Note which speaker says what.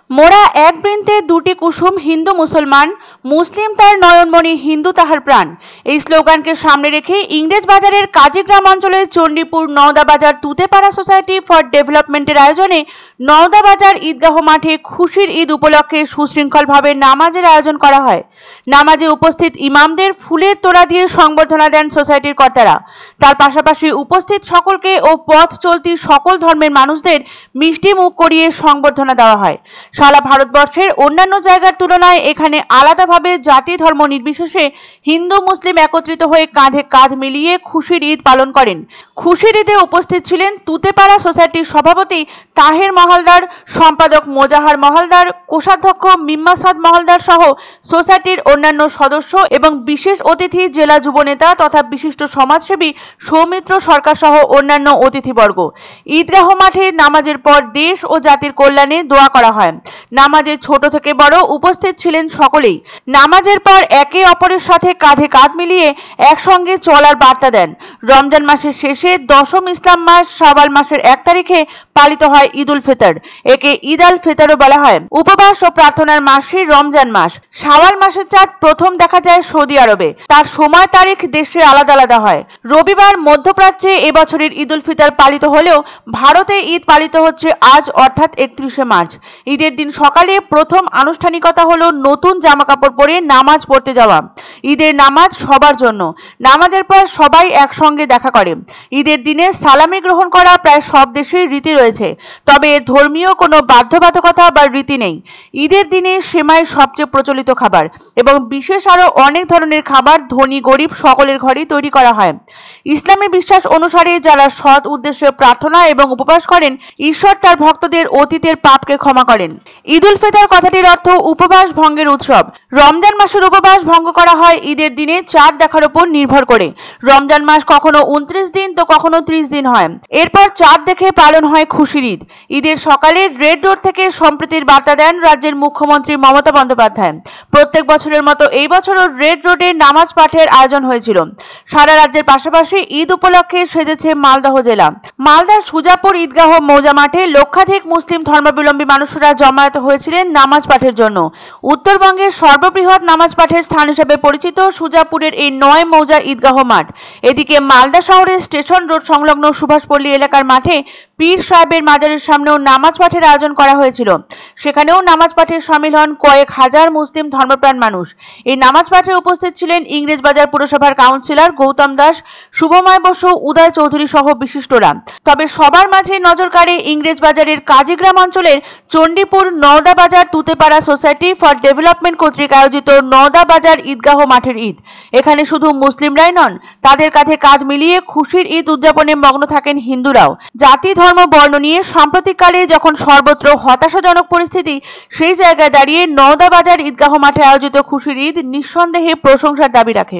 Speaker 1: মোরা এক বৃন্তে দুটি কুসুম, হিন্দু মুসলমান, মুসলিম তার নয়নমণি, হিন্দু তাহার প্রাণ। এই স্লোগানকে সামনে রেখে ইংরেজ বাজারের কাজীগ্রাম অঞ্চলের চণ্ডীপুর নওদাবাজার তুতেপাড়া সোসাইটি ফর ডেভেলপমেন্টের আয়োজনে নওদাবাজার ঈদগাহ মাঠে খুশির ঈদ উপলক্ষে সুশৃঙ্খলভাবে নামাজের আয়োজন করা হয়। নামাজে উপস্থিত ইমামদের ফুলের তোড়া দিয়ে সংবর্ধনা দেন সোসাইটির কর্তারা। তার পাশাপাশি উপস্থিত সকলকে ও পথ চলতি সকল ধর্মের মানুষদের মিষ্টি মুখ করিয়ে সংবর্ধনা দেওয়া হয়। সারা ভারতবর্ষের অন্যান্য জায়গার তুলনায় এখানে আলাদাভাবে জাতি ধর্ম নির্বিশেষে হিন্দু মুসলিম একত্রিত হয়ে কাঁধে কাঁধ মিলিয়ে খুশির ঈদ পালন করেন। খুশির ঈদে উপস্থিত ছিলেন তুতেপাড়া সোসাইটির সভাপতি তাহের মহলদার, সম্পাদক মোজাহার মহলদার, কোষাধ্যক্ষ মিম্মাসাদ মহলদার সহ সোসাইটির অন্যান্য সদস্য এবং বিশেষ অতিথি জেলা যুব নেতা তথা বিশিষ্ট সমাজসেবী সৌমিত্র সরকার সহ অন্যান্য অতিথিবর্গ। ঈদগাহ মাঠে নামাজের পর দেশ ও জাতির কল্যাণে দোয়া করা হয়। নামাজে ছোট থেকে বড় উপস্থিত ছিলেন সকলেই। নামাজের পর একে অপরের সাথে কাঁধে কাঁধ মিলিয়ে একসঙ্গে চলার বার্তা দেন। রমজান মাসের শেষে দশম ইসলাম মাস শাওয়াল মাসের 1 তারিখে পালিত হয় ঈদ উল ফিতর। একে ঈদ আল ফিতরও বলা হয়। উপবাস ও প্রার্থনার মাসই রমজান মাস। শাওয়াল মাসের চাঁদ প্রথম দেখা যায় সৌদি আরবে। তার সময় তারিখ দেশে আলাদা আলাদা হয়। রবিবার মধ্যপ্রাচ্যে এবছরের ঈদ উল ফিতর পালিত হলেও ভারতে ঈদ পালিত হচ্ছে আজ অর্থাৎ 31শে মার্চ। ঈদের দিন সকালে প্রথম আনুষ্ঠানিকতা হলো নতুন জামাকাপড় পরে নামাজ পড়তে যাওয়া। ঈদের নামাজ সবার জন্য। নামাজের পর সবাই একসঙ্গে দেখা করে। ঈদের দিনে সালামি গ্রহণ করা প্রায় সব দেশেই রীতি রয়েছে, তবে এর ধর্মীয় কোনো বাধ্যবাধকতা বা রীতি নেই। ঈদের দিনে সেমাই সবচেয়ে প্রচলিত খাবার এবং বিশেষ আরো অনেক ধরনের খাবার ধনী গরিব সকলের ঘরেই তৈরি করা হয়। ইসলামী বিশ্বাস অনুসারে যারা সৎ উদ্দেশ্যে প্রার্থনা এবং উপবাস করেন, ঈশ্বর তার ভক্তদের অতীতের পাপকে ক্ষমা করেন। ঈদ উল ফিতর কথাটির অর্থ উপবাস ভঙ্গের উৎসব। রমজান মাসের উপবাস ভঙ্গ করা হয় ঈদের দিনে চাঁদ দেখার উপর নির্ভর করে। রমজান মাস কখনো 29 দিন তো কখনো 30 দিন হয়। এরপর চাঁদ দেখে পালন হয় খুশির ঈদ। ঈদের সকালে রেড রোড থেকে সম্প্রীতির বার্তা দেন রাজ্যের মুখ্যমন্ত্রী মমতা বন্দ্যোপাধ্যায়। প্রত্যেক বছরের মতো এই বছরও রেড রোডে নামাজ পাঠের আয়োজন হয়েছিল। সারা রাজ্যের পাশাপাশি ঈদ উপলক্ষে সেজেছে মালদহ জেলা। মালদার সুজাপুর ঈদগাহ মৌজা মাঠে লক্ষাধিক মুসলিম ধর্মাবলম্বী মানুষরা জমায়েত হয়েছিলেন নামাজ পাঠের জন্য। উত্তরবঙ্গের সর্ববৃহৎ নামাজ পাঠের স্থান হিসেবে পরিচিত সুজাপুরের এই 9 মৌজা ঈদগাহ মাঠ। এদিকে মালদা শহরের স্টেশন রোড সংলগ্ন সুভাষপল্লী এলাকার মাঠে পীর সাহেবের মাজারের সামনেও নামাজ পাঠের আয়োজন করা হয়েছিল। সেখানেও নামাজ পাঠে শামিল হন কয়েক হাজার মুসলিম ধর্মপ্রাণ মানুষ। এই নামাজ পাঠে উপস্থিত ছিলেন ইংরেজবাজার পুরসভার কাউন্সিলর গৌতম দাস, শুভময় বসু, উদয় চৌধুরী সহ বিশিষ্টরা। তবে সবার মাঝে নজর কাড়ে ইংরেজবাজারের কাজীগ্রাম অঞ্চলের চণ্ডীপুর নওদাবাজার তুতেপাড়া সোসাইটি ফর ডেভেলপমেন্ট কর্তৃক আয়োজিত নওদাবাজার ঈদগাহ মাঠের ঈদ। এখানে শুধু মুসলিমরাই নন, তাদের কাঁধে কাঁধ মিলিয়ে খুশির ঈদ উদযাপনে মগ্ন থাকেন হিন্দুরাও। জাতি ধর্ম বর্ণ নিয়ে সাম্প্রতিককালে যখন সর্বত্র হতাশাজনক পরিস্থিতি, সেই জায়গায় দাঁড়িয়ে নওদাবাজার ঈদগাহ মাঠে আয়োজিত খুশির ঈদ নিঃসন্দেহে প্রশংসার দাবি রাখে।